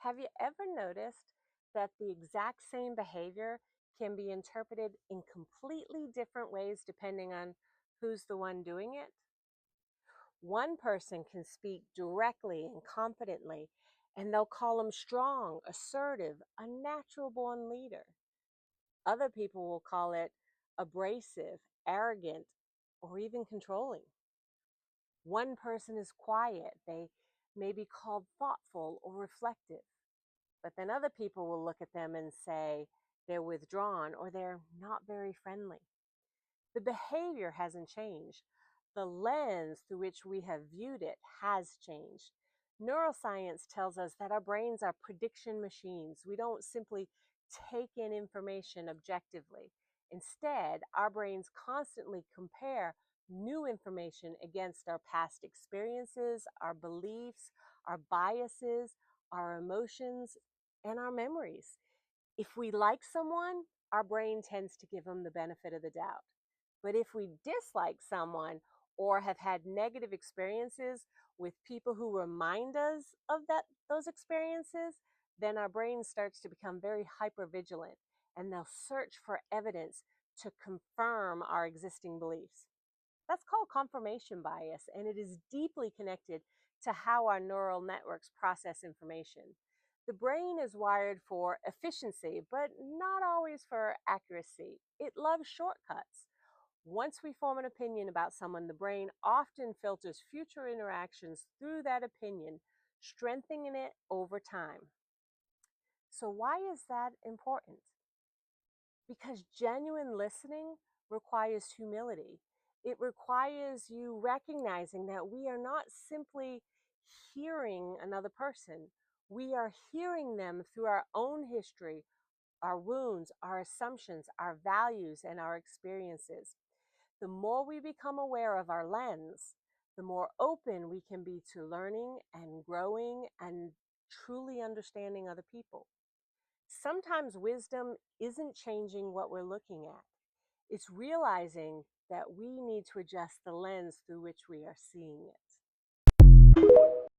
Have you ever noticed that the exact same behavior can be interpreted in completely different ways depending on who's the one doing it? One person can speak directly and confidently, and they'll call them strong, assertive, a natural born leader. Other people will call it abrasive, arrogant, or even controlling. One person is quiet, they may be called thoughtful or reflective. But then other people will look at them and say they're withdrawn or they're not very friendly. The behavior hasn't changed. The lens through which we have viewed it has changed. Neuroscience tells us that our brains are prediction machines. We don't simply take in information objectively. Instead, our brains constantly compare new information against our past experiences, our beliefs, our biases, our emotions, and our memories. If we like someone, our brain tends to give them the benefit of the doubt. But if we dislike someone or have had negative experiences with people who remind us of those experiences, then our brain starts to become very hypervigilant and they'll search for evidence to confirm our existing beliefs. That's called confirmation bias, and it is deeply connected to how our neural networks process information. The brain is wired for efficiency, but not always for accuracy. It loves shortcuts. Once we form an opinion about someone, the brain often filters future interactions through that opinion, strengthening it over time. So, why is that important? Because genuine listening requires humility. It requires you recognizing that we are not simply hearing another person, we are hearing them through our own history, our wounds, our assumptions, our values, and our experiences. The more we become aware of our lens, the more open we can be to learning and growing and truly understanding other people. Sometimes wisdom isn't changing what we're looking at, it's realizing that we need to adjust the lens through which we are seeing it.